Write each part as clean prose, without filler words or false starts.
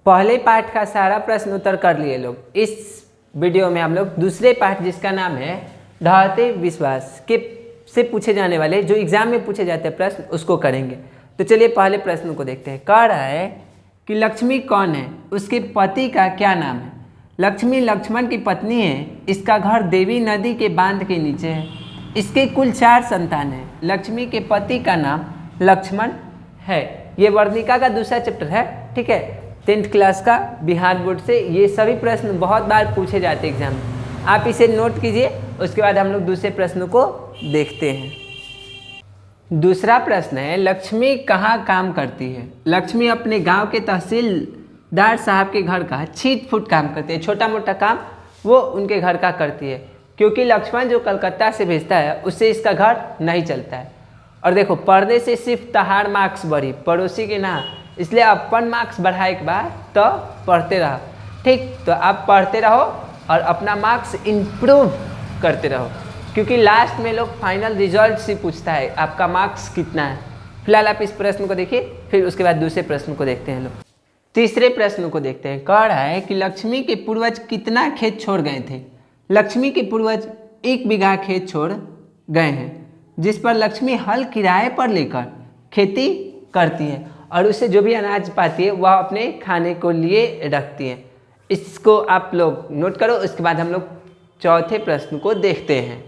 पहले पाठ का सारा प्रश्न उत्तर कर लिए लोग। इस वीडियो में हम लोग दूसरे पाठ जिसका नाम है ढाते विश्वास के से पूछे जाने वाले जो एग्जाम में पूछे जाते हैं प्रश्न उसको करेंगे। तो चलिए पहले प्रश्न को देखते हैं। कह रहा है कि लक्ष्मी कौन है, उसके पति का क्या नाम है। लक्ष्मी लक्ष्मण की पत्नी है, इसका घर देवी नदी के बांध के नीचे है, इसके कुल 4 संतान हैं। लक्ष्मी के पति का नाम लक्ष्मण है। ये वर्णिका का दूसरा चैप्टर है, ठीक है, 10th क्लास का बिहार बोर्ड से। ये सभी प्रश्न बहुत बार पूछे जाते हैं एग्जाम में, आप इसे नोट कीजिए। उसके बाद हम लोग दूसरे प्रश्न को देखते हैं। दूसरा प्रश्न है, लक्ष्मी कहाँ काम करती है। लक्ष्मी अपने गांव के तहसीलदार साहब के घर का छीट फुट काम करती है, छोटा मोटा काम वो उनके घर का करती है, क्योंकि लक्ष्मण जो कलकत्ता से भेजता है उससे इसका घर नहीं चलता है। और देखो, पढ़ने से सिर्फ तहार मार्क्स बढ़ी, पड़ोसी के ना, इसलिए अपन मार्क्स बढ़ाए के बाद तो पढ़ते रहो, ठीक। तो आप पढ़ते रहो और अपना मार्क्स इम्प्रूव करते रहो, क्योंकि लास्ट में लोग फाइनल रिजल्ट से पूछता है आपका मार्क्स कितना है। फिलहाल आप इस प्रश्न को देखिए, फिर उसके बाद दूसरे प्रश्न को देखते हैं लोग। तीसरे प्रश्न को देखते हैं। कह रहा है कि लक्ष्मी के पूर्वज कितना खेत छोड़ गए थे। लक्ष्मी के पूर्वज 1 बीघा खेत छोड़ गए हैं, जिस पर लक्ष्मी हल किराए पर लेकर खेती करती है और उससे जो भी अनाज पाती है वह अपने खाने को लिए रखती है। इसको आप लोग नोट करो। उसके बाद हम लोग चौथे प्रश्न को देखते हैं।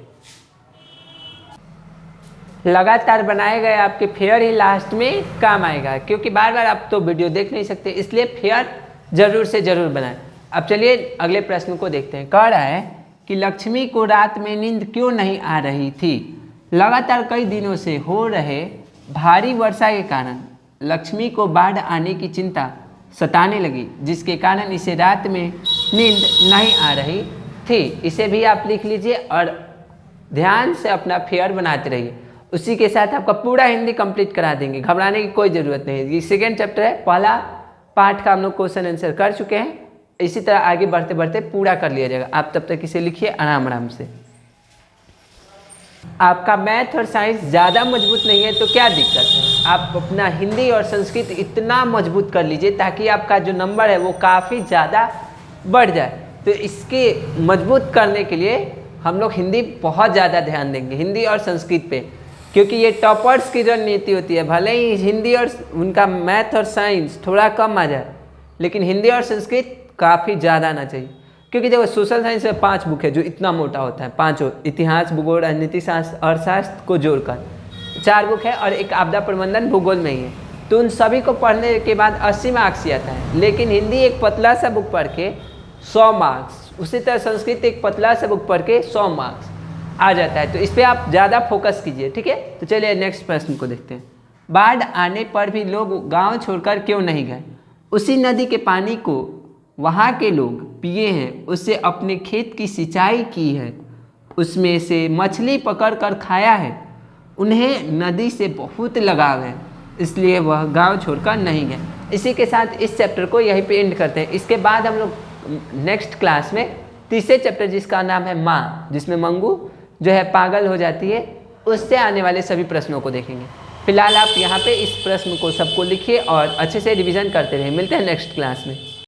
लगातार बनाए गए आपके फेयर ही लास्ट में काम आएगा, क्योंकि बार बार आप तो वीडियो देख नहीं सकते, इसलिए फेयर जरूर से जरूर बनाएं। अब चलिए अगले प्रश्न को देखते हैं। कह रहा है कि लक्ष्मी को रात में नींद क्यों नहीं आ रही थी। लगातार कई दिनों से हो रहे भारी वर्षा के कारण लक्ष्मी को बाढ़ आने की चिंता सताने लगी, जिसके कारण इसे रात में नींद नहीं आ रही थी। इसे भी आप लिख लीजिए और ध्यान से अपना फेयर बनाते रहिए। उसी के साथ आपका पूरा हिंदी कंप्लीट करा देंगे, घबराने की कोई ज़रूरत नहीं है। ये सेकेंड चैप्टर है, पहला पार्ट का हम लोग क्वेश्चन आंसर कर चुके हैं। इसी तरह आगे बढ़ते बढ़ते पूरा कर लिया जाएगा। आप तब तक इसे लिखिए आराम आराम से। आपका मैथ और साइंस ज़्यादा मजबूत नहीं है तो क्या दिक्कत है, आप अपना हिंदी और संस्कृत इतना मजबूत कर लीजिए ताकि आपका जो नंबर है वो काफ़ी ज़्यादा बढ़ जाए। तो इसके मजबूत करने के लिए हम लोग हिंदी बहुत ज़्यादा ध्यान देंगे, हिंदी और संस्कृत पे, क्योंकि ये टॉपर्स की रणनीति होती है। भले ही हिंदी और उनका मैथ और साइंस थोड़ा कम आ जाए, लेकिन हिंदी और संस्कृत काफ़ी ज़्यादा आना चाहिए। क्योंकि देखो, सोशल साइंस में 5 बुक है जो इतना मोटा होता है, 5 इतिहास, भूगोल, राजनीति शास्त्र, अर्थशास्त्र को जोड़कर 4 बुक है और एक आपदा प्रबंधन भूगोल में ही है। तो उन सभी को पढ़ने के बाद 80 मार्क्स ही आता है। लेकिन हिंदी एक पतला सा बुक पढ़ के 100 मार्क्स, उसी तरह संस्कृत एक पतला सा बुक पढ़ के 100 मार्क्स आ जाता है। तो इस पर आप ज़्यादा फोकस कीजिए, ठीक है। तो चलिए नेक्स्ट प्रश्न को देखते हैं। बाढ़ आने पर भी लोग गांव छोड़कर क्यों नहीं गए। उसी नदी के पानी को वहाँ के लोग पिए हैं, उससे अपने खेत की सिंचाई की है, उसमें से मछली पकड़ कर खाया है। उन्हें नदी से बहुत लगाव है, इसलिए वह गांव छोड़कर नहीं गए। इसी के साथ इस चैप्टर को यहीं पे एंड करते हैं। इसके बाद हम लोग नेक्स्ट क्लास में तीसरे चैप्टर जिसका नाम है माँ, जिसमें मंगू जो है पागल हो जाती है, उससे आने वाले सभी प्रश्नों को देखेंगे। फिलहाल आप यहाँ पे इस प्रश्न को सबको लिखिए और अच्छे से रिवीजन करते रहिए। मिलते हैं नेक्स्ट क्लास में।